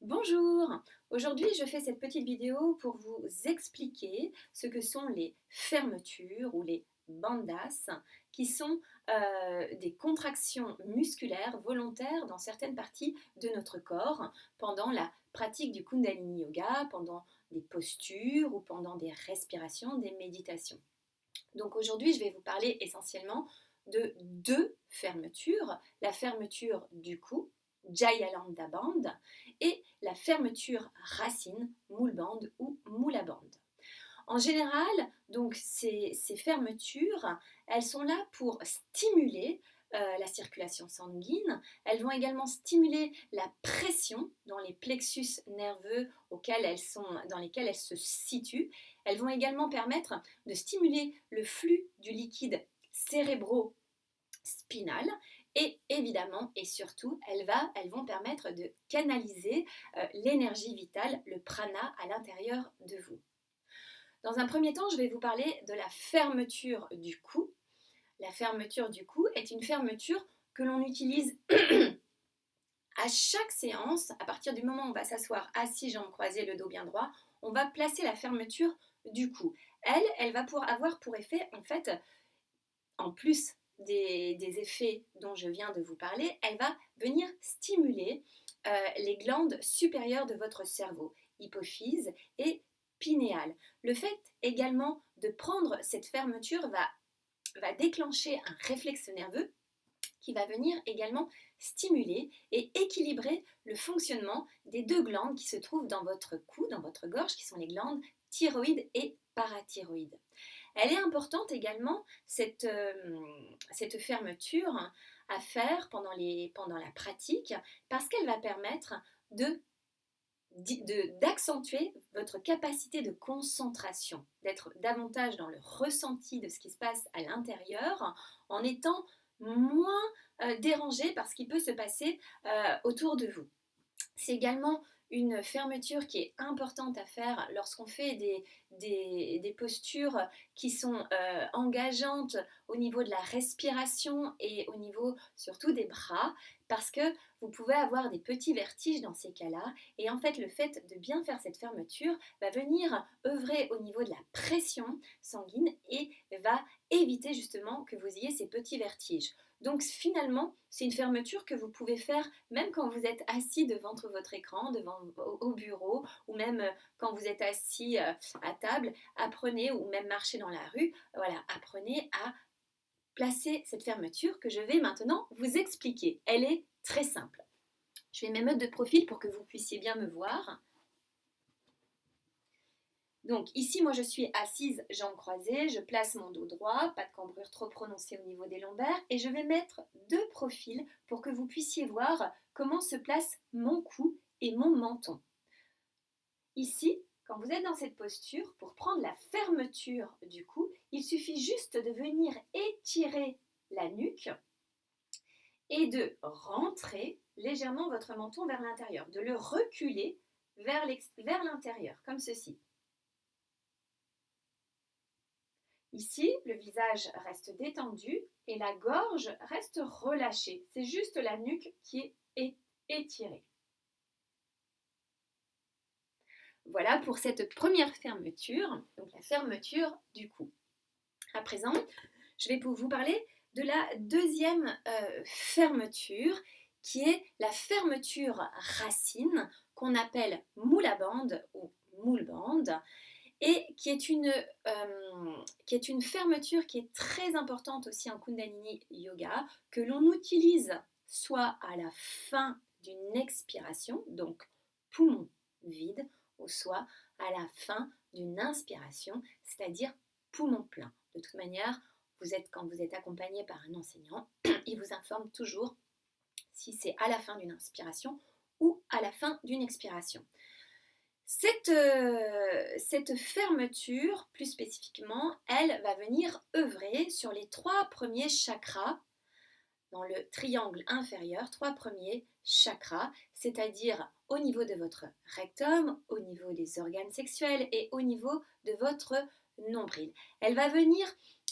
Bonjour! Aujourd'hui, je fais cette petite vidéo pour vous expliquer ce que sont les fermetures ou les bandas, qui sont des contractions musculaires volontaires dans certaines parties de notre corps pendant la pratique du Kundalini Yoga, pendant des postures ou pendant des respirations, des méditations. Donc aujourd'hui, je vais vous parler essentiellement de deux fermetures, la fermeture du cou, Jayalandha Band, et la fermeture racine, Mulband ou Mulaband. En général, donc ces fermetures, elles sont là pour stimuler la circulation sanguine. Elles vont également stimuler la pression dans les plexus nerveux dans lesquels elles se situent. Elles vont également permettre de stimuler le flux du liquide cérébro-spinal. Et évidemment et surtout, elles vont permettre de canaliser l'énergie vitale, le prana à l'intérieur de vous. Dans un premier temps, je vais vous parler de la fermeture du cou. La fermeture du cou est une fermeture que l'on utilise à chaque séance. À partir du moment où on va s'asseoir assis, jambes croisées, le dos bien droit, on va placer la fermeture du cou. Elle va avoir pour effet, en fait, en plus des effets dont je viens de vous parler, elle va venir stimuler les glandes supérieures de votre cerveau, hypophyse et pinéale. Le fait également de prendre cette fermeture va déclencher un réflexe nerveux qui va venir également stimuler et équilibrer le fonctionnement des deux glandes qui se trouvent dans votre cou, dans votre gorge, qui sont les glandes thyroïde et parathyroïde. Elle est importante également, cette fermeture à faire pendant la pratique, parce qu'elle va permettre d'accentuer votre capacité de concentration, d'être davantage dans le ressenti de ce qui se passe à l'intérieur, en étant moins dérangé par ce qui peut se passer autour de vous. C'est également une fermeture qui est importante à faire lorsqu'on fait des postures qui sont engageantes au niveau de la respiration et au niveau surtout des bras, parce que vous pouvez avoir des petits vertiges dans ces cas-là. Et en fait, le fait de bien faire cette fermeture va venir œuvrer au niveau de la pression sanguine et va éviter justement que vous ayez ces petits vertiges. Donc finalement, c'est une fermeture que vous pouvez faire même quand vous êtes assis devant votre écran, au bureau, ou même quand vous êtes assis à table. Apprenez, ou même marcher dans la rue, voilà, apprenez à placer cette fermeture que je vais maintenant vous expliquer. Elle est très simple. Je vais me mettre de profil pour que vous puissiez bien me voir. Donc ici, moi je suis assise, jambes croisées, je place mon dos droit, pas de cambrure trop prononcée au niveau des lombaires, et je vais mettre deux profils pour que vous puissiez voir comment se place mon cou et mon menton. Ici, quand vous êtes dans cette posture, pour prendre la fermeture du cou, il suffit juste de venir étirer la nuque et de rentrer légèrement votre menton vers l'intérieur, de le reculer vers l'intérieur, comme ceci. Ici, le visage reste détendu et la gorge reste relâchée. C'est juste la nuque qui est étirée. Voilà pour cette première fermeture, donc la fermeture du cou. À présent, je vais vous parler de la deuxième fermeture, qui est la fermeture racine, qu'on appelle Mulaband ou Mulband, et qui est une fermeture qui est très importante aussi en Kundalini Yoga, que l'on utilise soit à la fin d'une expiration, donc poumon vide, ou soit à la fin d'une inspiration, c'est-à-dire poumon plein. De toute manière, quand vous êtes accompagné par un enseignant, il vous informe toujours si c'est à la fin d'une inspiration ou à la fin d'une expiration. Cette fermeture, plus spécifiquement, elle va venir œuvrer sur les trois premiers chakras dans le triangle inférieur, trois premiers chakras, c'est-à-dire au niveau de votre rectum, au niveau des organes sexuels et au niveau de votre nombril. Elle va venir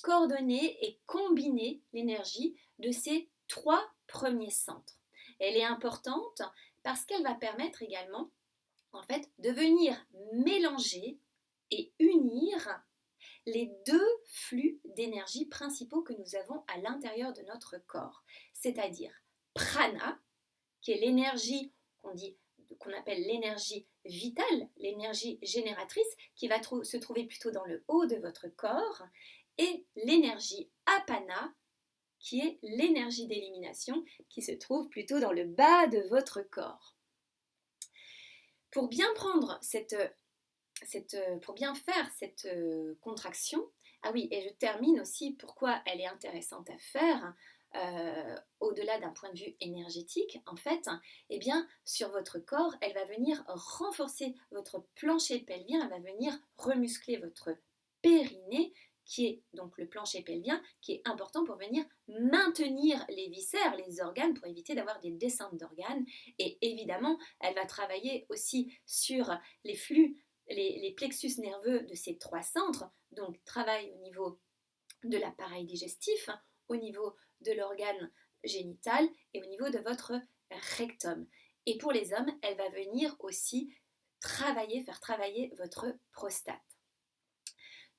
coordonner et combiner l'énergie de ces trois premiers centres. Elle est importante parce qu'elle va permettre également en fait de venir mélanger et unir les deux flux d'énergie principaux que nous avons à l'intérieur de notre corps, c'est-à-dire prana, qui est l'énergie qu'on appelle l'énergie vitale, l'énergie génératrice, qui va se trouver plutôt dans le haut de votre corps, et l'énergie apana, qui est l'énergie d'élimination, qui se trouve plutôt dans le bas de votre corps. Pour bien faire cette contraction, ah oui, et je termine aussi pourquoi elle est intéressante à faire, au-delà d'un point de vue énergétique, en fait, eh bien, sur votre corps, elle va venir renforcer votre plancher pelvien, elle va venir remuscler votre périnée, qui est donc le plancher pelvien, qui est important pour venir maintenir les viscères, les organes, pour éviter d'avoir des descentes d'organes. Et évidemment, elle va travailler aussi sur les flux, les plexus nerveux de ces trois centres, donc travail au niveau de l'appareil digestif, au niveau de l'organe génital et au niveau de votre rectum. Et pour les hommes, elle va venir aussi faire travailler votre prostate.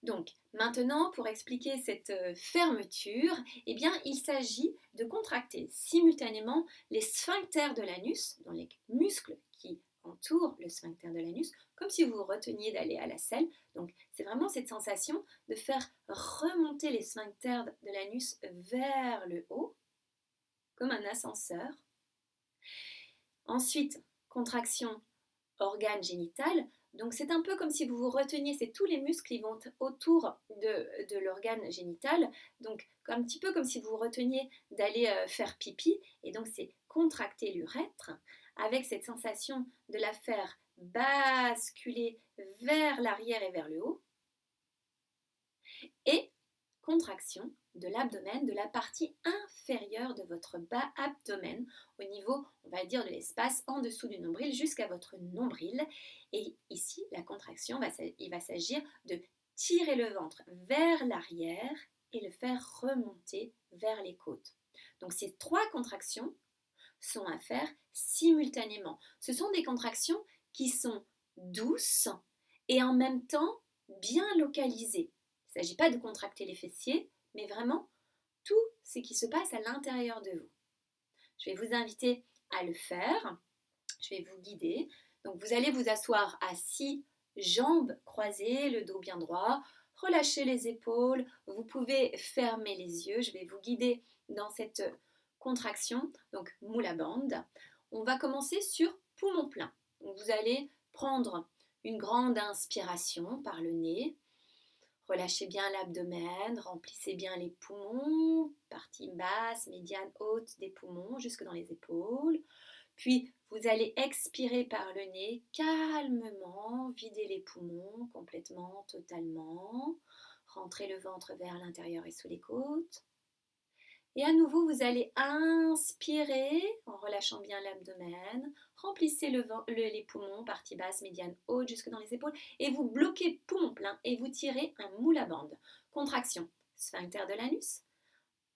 Donc maintenant, pour expliquer cette fermeture, eh bien, il s'agit de contracter simultanément les sphincters de l'anus, dans les muscles qui entourent le sphincter de l'anus, comme si vous reteniez d'aller à la selle. Donc c'est vraiment cette sensation de faire remonter les sphincters de l'anus vers le haut, comme un ascenseur. Ensuite, contraction organe génital. Donc c'est un peu comme si vous vous reteniez, c'est tous les muscles qui vont autour de l'organe génital, donc un petit peu comme si vous vous reteniez d'aller faire pipi, et donc c'est contracter l'urètre avec cette sensation de la faire basculer vers l'arrière et vers le haut, et contraction de l'abdomen, de la partie inférieure de votre bas abdomen, au niveau, on va dire, de l'espace en dessous du nombril jusqu'à votre nombril. Et ici, la contraction, il va s'agir de tirer le ventre vers l'arrière et le faire remonter vers les côtes. Donc ces trois contractions sont à faire simultanément. Ce sont des contractions qui sont douces et en même temps bien localisées. Il ne s'agit pas de contracter les fessiers, mais vraiment tout ce qui se passe à l'intérieur de vous. Je vais vous inviter à le faire. Je vais vous guider. Donc vous allez vous asseoir assis, jambes croisées, le dos bien droit. Relâchez les épaules. Vous pouvez fermer les yeux. Je vais vous guider dans cette contraction. Donc moula bandh. On va commencer sur poumon plein. Donc, vous allez prendre une grande inspiration par le nez. Relâchez bien l'abdomen, remplissez bien les poumons, partie basse, médiane, haute des poumons, jusque dans les épaules. Puis, vous allez expirer par le nez, calmement, vider les poumons complètement, totalement. Rentrez le ventre vers l'intérieur et sous les côtes. Et à nouveau, vous allez inspirer en relâchant bien l'abdomen. Remplissez les poumons, partie basse, médiane, haute, jusque dans les épaules. Et vous bloquez poumon plein et vous tirez un moula bandh. Contraction, sphincter de l'anus,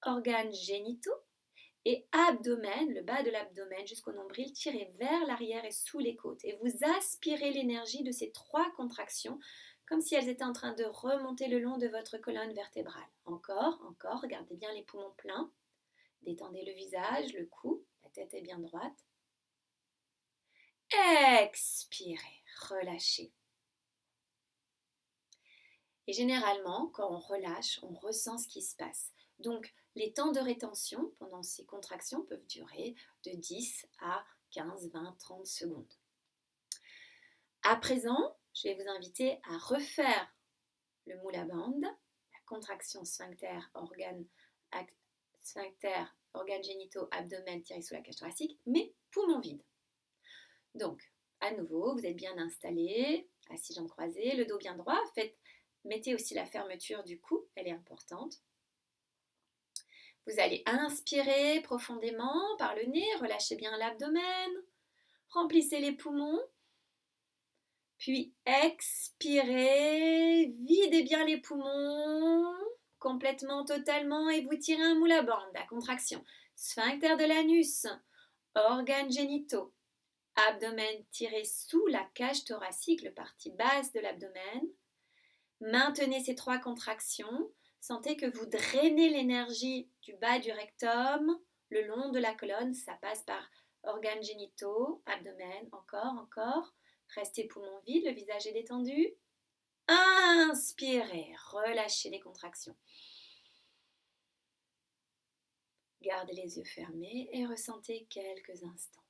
organes génitaux et abdomen, le bas de l'abdomen jusqu'au nombril, tirez vers l'arrière et sous les côtes. Et vous aspirez l'énergie de ces trois contractions comme si elles étaient en train de remonter le long de votre colonne vertébrale. Encore, regardez bien les poumons pleins. Détendez le visage, le cou, la tête est bien droite. Expirez, relâchez. Et généralement, quand on relâche, on ressent ce qui se passe. Donc, les temps de rétention pendant ces contractions peuvent durer de 10 à 15, 20, 30 secondes. À présent, je vais vous inviter à refaire le moula bandh, la contraction sphincter, organes génitaux, abdomen tiré sous la cage thoracique, mais poumons vides. Donc, à nouveau, vous êtes bien installé, assis jambes croisées, le dos bien droit. Mettez aussi la fermeture du cou, elle est importante. Vous allez inspirer profondément par le nez, relâchez bien l'abdomen, remplissez les poumons. Puis expirez, videz bien les poumons, complètement, totalement, et vous tirez un moula bandh, la contraction. Sphincter de l'anus, organes génitaux, Abdomen tiré sous la cage thoracique, la partie basse de l'abdomen. Maintenez ces 3 contractions. Sentez que vous drainez l'énergie du bas du rectum, le long de la colonne. Ça passe par organes génitaux, abdomen, encore. Restez poumons vides, le visage est détendu. Inspirez, relâchez les contractions. Gardez les yeux fermés et ressentez quelques instants.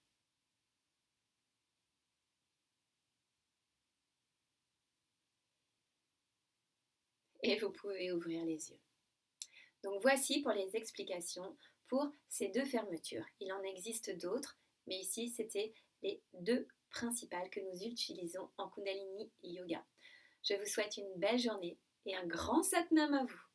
Et vous pouvez ouvrir les yeux. Donc voici pour les explications pour ces 2 fermetures. Il en existe d'autres, mais ici c'était les 2 principales que nous utilisons en Kundalini Yoga. Je vous souhaite une belle journée et un grand Satnam à vous.